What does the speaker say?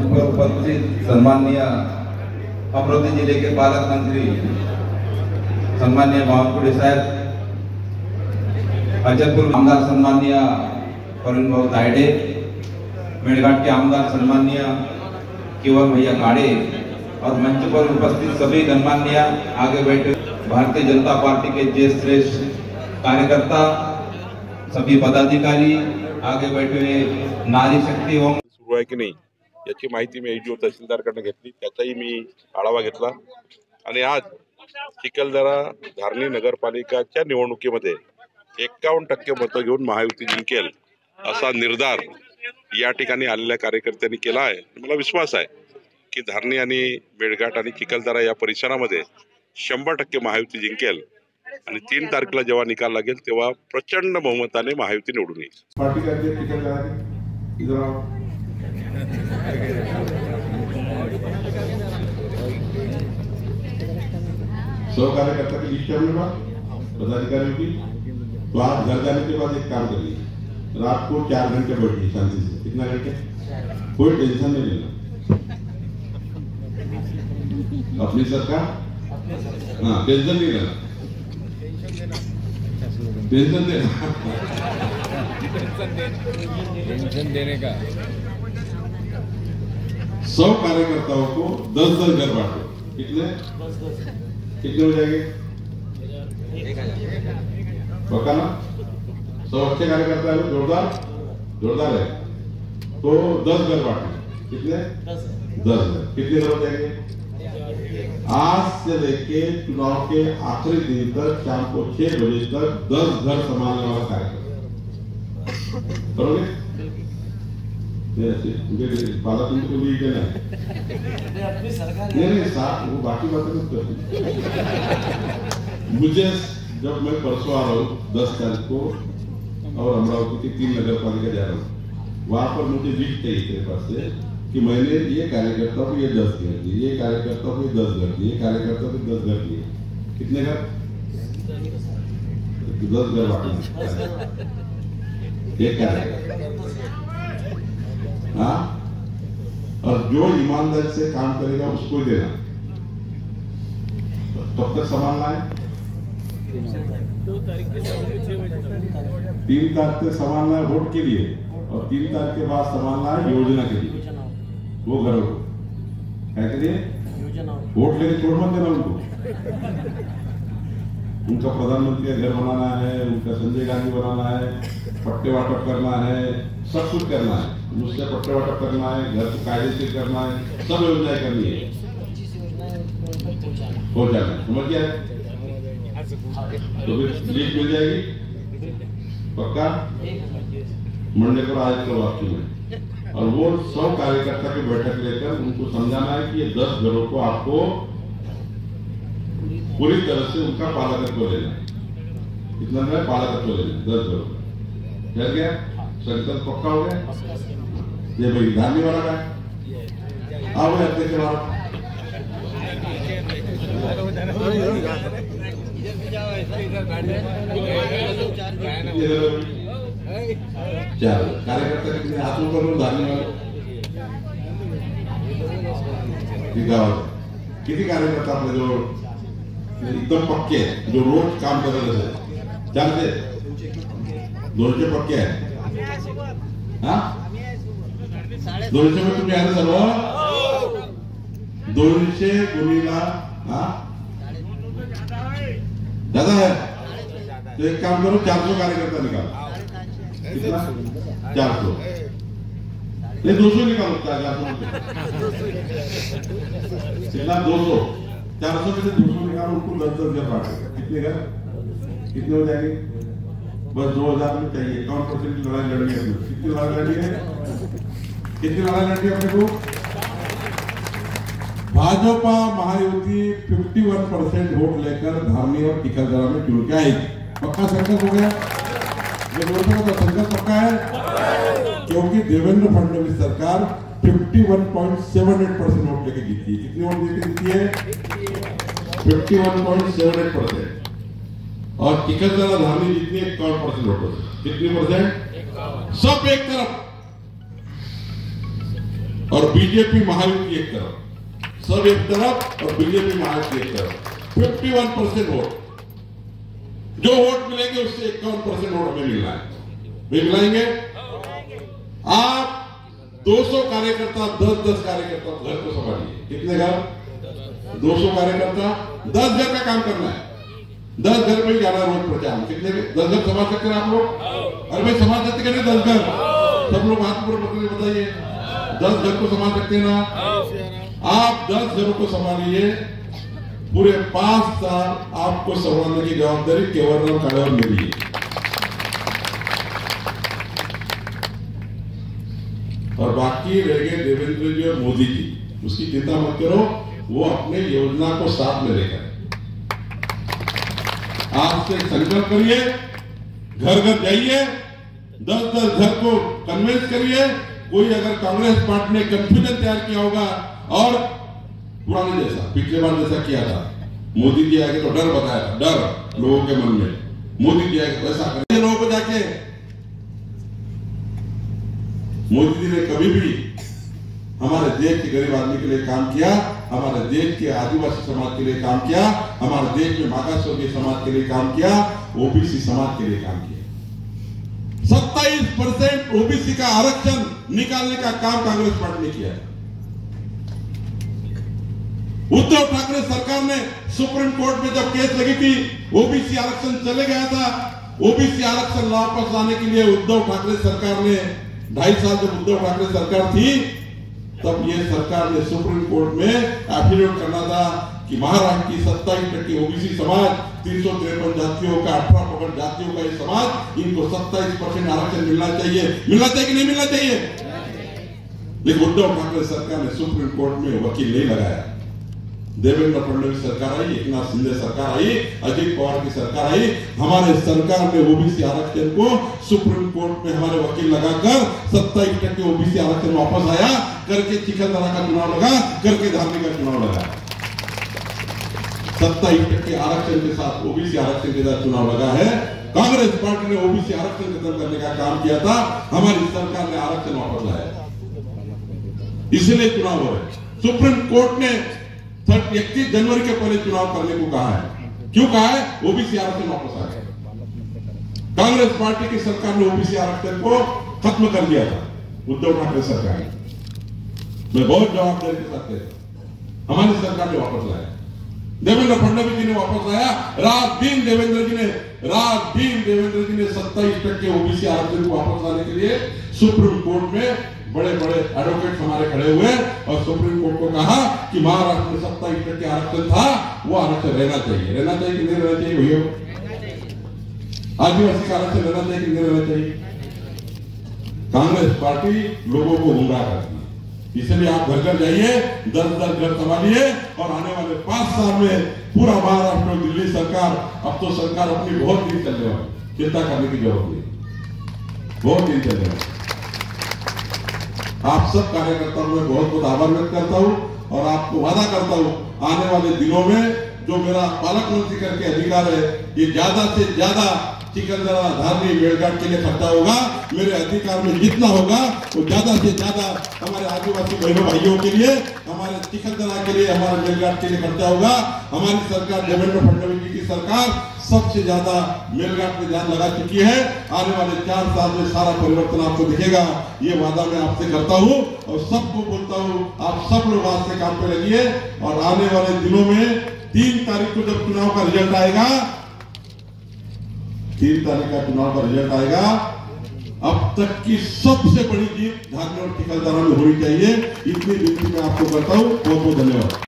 पर उपस्थित सम्माननीय अमरावती जिले के पालक मंत्री सम्माननीय बावनकुळे साहेब, अचलपूर आमदार सम्माननीय अरुण भाऊ तायडे, मेड़घाट के आमदार सम्माननीय केवल भैया काड़े और मंच पर उपस्थित सभी गणमान्य आगे बैठे भारतीय जनता पार्टी के ज्येष्ठ श्रेष्ठ कार्यकर्ता, सभी पदाधिकारी, आगे बैठे हुए नारी शक्ति होम सुरू आहे की नाही याची माहिती मी एजीओ तहसीलदारकडून घेतली, त्याचाही मी आढावा घेतला आणि आज चिखलदरा धारणी नगरपालिकाच्या निवडणुकीमध्ये 51% मतं घेऊन महायुती जिंकेल असा निर्धार या ठिकाणी आलेल्या कार्यकर्त्यांनी केला आहे। मला विश्वास आहे की धारणी आणि मेळघाट आणि चिखलदरा या परिसरामध्ये 100% महायुती जिंकेल आणि 3 तारखेला जेव्हा निकाल लागेल तेव्हा प्रचंड बहुमताने महायुती निवडून येईल। पार्टी का अध्यक्ष इधर आओ। सौ कार्यकर्ता की लिस्ट है अपने पास पदाधिकारियों की। तो आप घर जाने के बाद एक काम करिए, रात को 4 घंटे बैठिए शांति से। कितना घंटे? कोई टेंशन नहीं लेना। अपनी सरकार, हाँ, टेंशन नहीं लेना, टेंशन देने का। 100 कार्यकर्ताओं को 10-10 घर बांटो। कितने हो जाएंगे? पक्का ना? 100 अच्छे कार्यकर्ता है, जोरदार है, तो 10 घर बांटो। कितने? 10 कितने घर हो जाएंगे? आज से लेके चुनाव के आखिरी दिन तक शाम को 6 बजे तक 10 घर संभालने वाला कार्यक्रम करोगे? बाला तुमको भी देना है। नहीं साथ वो बाकी बातें मत करती। मुझे जब मैं परसों आ रहा हूँ 10 तारीख को और अमरावती की 3 नगर पालिका जा रहा हूँ, वहां पर मुझे लिस्ट चाहिए तेरे पास से कि मैंने ये कार्यकर्ता को ये 10 घर दिए, ये कार्यकर्ता को ये 10 घर दिए, कार्यकर्ता को 10 घर दिए। कितने घर? 10 घर बांटे एक कार्यकर्ता। हाँ, और जो ईमानदारी से काम करेगा उसको ही देना। कब तक संभालना है? 3 तारीख से संभालना है वोट के लिए, और 3 तारीख के बाद संभालना है योजना के लिए। वो घरों को क्या के लिए? वोट लेके छोड़ मत देना उनको। उनका प्रधानमंत्री का घर बनाना है, उनका संजय गांधी बनाना है, पट्टे वाटप करना है, सब कुछ करना है। मुझसे पट्टे वाटप करना है, घर को कायदेशीर करना है, सब योजनाएं करनी है, हो जाएगा। समझ गया? तो फिर लिस्ट मिल जाएगी पक्का। मंडे को आज करो आपकी में, और वो 100 कार्यकर्ता की बैठक लेकर उनको समझाना है कि ये 10 घरों को आपको पूरी तरह से उनका पालकत्व लेना है। कितना है पालकत्व लेना? 10 घरों का। चल गया? संकल्प पक्का हो गया? ये भाई धारणी वाला का आओ अध्यक्ष के बाद चार कार्यकर्ता कितने हाथों पर धारणी वाले किती कार्यकर्ता आपले जो एकदम पक्के हैं, जो रोज काम कर रहे थे, चालते 200 पक्के हैं। हाँ 200 में तुम्ही आले सर्व 200 गुणीला ज्यादा है तो एक काम करो 400 कार्यकर्ता निकालो। कितना? 400 नहीं 200 निकालो। 400 कितना? 200 400 में से 200 निकालो, उनको 10-10 घर बांटो। कितने घर? कितने हो जाएंगे? बस 2000 में चाहिए। 51% की लड़ाई लड़नी है। कितनी लड़ाई लड़नी है? कितनी लड़ाई लड़नी है अपने को? भाजपा महायुति 51% वोट लेकर धारणी और चिखलदरा में चुन के आएगी। पक्का संकल्प हो गया? ये बोलते हो तो संकल्प पक्का है, क्योंकि देवेंद्र फडणवीस सरकार 51.78% वोट लेके जीती है। कितने वोट लेके जीती है? 51.78%। और चिखलदरा धारणी जीतनी 51% वोट। कितनी परसेंट? सब एक तरफ। और बीजेपी महायुति एक तरफ, सब एक तरफ और बीजेपी महायुति एक तरफ। 51% वोट, जो वोट मिलेंगे उससे 51% वोट हमें मिलना है, मिलाएंगे। आप 200 कार्यकर्ता, 10-10 कार्यकर्ता घर को संभालिए। कितने घर? 200 कार्यकर्ता, 10 घर का काम करना है। 10 घर में ही जाना रोज प्रचार। कितने 10 घर संभाल सकते हैं आप लोग? अरे भाई संभाल सकते हैं 10 घर? सब लोग हाथ पर पकड़ के बताइए, 10 घर को संभाल सकते हैं ना? आप 10 घरों को संभालिए। पूरे 5 साल आपको संभालने की जवाबदारी केवल काले और मेरी है। और बाकी रह गए देवेंद्र जी और मोदी जी, उसकी चिंता मत करो, वो अपने योजना को साथ में लेकर आज से संकल्प करिए, घर घर जाइए, 10-10 घर को कन्विंस करिए। कोई अगर कांग्रेस पार्टी ने कंफ्यूजन तैयार किया होगा और पुराने जैसा, पिछले बार जैसा किया था, मोदी जी आगे तो डर बताया था, डर लोगों के मन में, मोदी जी आगे तो ऐसा करिए लोगों को जाके। मोदी जी ने कभी भी हमारे देश के गरीब आदमी के लिए काम किया, हमारे देश के आदिवासी समाज के लिए काम किया, हमारे देश में मागासवर्गीय समाज के लिए काम किया, ओबीसी समाज के लिए काम किया। 27% ओबीसी का आरक्षण निकालने का काम कांग्रेस पार्टी ने किया है। उद्धव ठाकरे सरकार ने सुप्रीम कोर्ट में जब केस लगी थी, ओबीसी आरक्षण चले गया था, ओबीसी आरक्षण वापस लाने के लिए उद्धव ठाकरे सरकार ने 2.5 साल जब उद्धव ठाकरे सरकार थी, तब ये सरकार ने सुप्रीम कोर्ट में एफिडेविट करना था कि महाराष्ट्र की 27% ओबीसी समाज, 353 जातियों का 18 पकड़ जातियों का ये समाज, इनको 27% आरक्षण मिलना चाहिए। मिलना चाहिए कि नहीं मिलना चाहिए? लेकिन उद्धव ठाकरे सरकार ने सुप्रीम कोर्ट में वकील नहीं लगाया। देवेंद्र फडणवीस सरकार आई, एकनाथ शिंदे सरकार आई, अजित पवार की सरकार आई, हमारे सरकार ने ओबीसी आरक्षण को सुप्रीम कोर्ट में हमारे वकील लगाकर 27% ओबीसी आरक्षण वापस आया, करके चिखलदरा का चुनाव लगा, करके धारनी का चुनाव लगा। 27% आरक्षण के साथ ओबीसी आरक्षण के साथ चुनाव लगा है। कांग्रेस पार्टी ने ओबीसी आरक्षण खत्म करने का काम किया था, हमारी सरकार ने आरक्षण वापस लाया, इसलिए चुनाव हो रहे। सुप्रीम कोर्ट ने 31 जनवरी के पहले चुनाव करने को कहा है। क्यों कहा है? ओबीसी आरक्षण वापस आ गया। कांग्रेस पार्टी की सरकार ने ओबीसी आरक्षण को खत्म कर दिया था, उद्धव ठाकरे सरकार ने, मैं बहुत जवाबदारी के साथ कहता, हमारी सरकार ने वापस लाया, देवेंद्र फडणवीस जी ने वापस लाया। रात दिन देवेंद्र जी ने 27% ओबीसी आरक्षण को वापस लाने के लिए सुप्रीम कोर्ट में बड़े बड़े एडवोकेट हमारे खड़े हुए और सुप्रीम कोर्ट को कहा कि महाराष्ट्र में 27% आरक्षण था, वो आरक्षण रहना चाहिए। रहना चाहिए कि नहीं रहना चाहिए भैया? आदिवासी का आरक्षण रहना चाहिए कि नहीं रहना चाहिए? कांग्रेस पार्टी लोगों को गुमराह करती है, इसलिए आप घर घर जाइए, 10-10 घर संभालिए और आने वाले 5 साल में पूरा महाराष्ट्र और दिल्ली सरकार, अब तो सरकार अपनी बहुत दिन चलने वाली, चिंता करने की जरूरत नहीं, बहुत दिन चलने वाली। आप सब कार्यकर्ताओं में बहुत बहुत आभार व्यक्त करता हूं और आपको वादा करता हूं, आने वाले दिनों में जो मेरा पालक मंत्री करके अधिकार है, ये ज्यादा से ज्यादा चिखलदरा, धारनी, मेलघाट के लिए खर्चा होगा। मेरे अधिकार में जितना होगा वो ज्यादा से ज्यादा हमारे आदिवासी बहनों भाइयों के लिए, हमारे चिखलदरा के लिए, हमारे मेलघाट के लिए खर्चा होगा। हमारी सरकार, देवेंद्र फडणवीस जी की सरकार सबसे ज्यादा मेलघाट में ध्यान लगा चुकी है। आने वाले 4 साल में सारा परिवर्तन आपको दिखेगा, ये वादा मैं आपसे करता हूँ और सबको बोलता हूँ, आप सब लोग आज से काम पे लगिए और आने वाले दिनों में 3 तारीख को जब चुनाव का रिजल्ट आएगा, 3 तारीख का चुनाव का रिजल्ट आएगा, अब तक की सबसे बड़ी जीत धारनी और चिखलदरा में होनी चाहिए। इतनी विनती मैं आपको करता हूँ। बहुत बहुत धन्यवाद।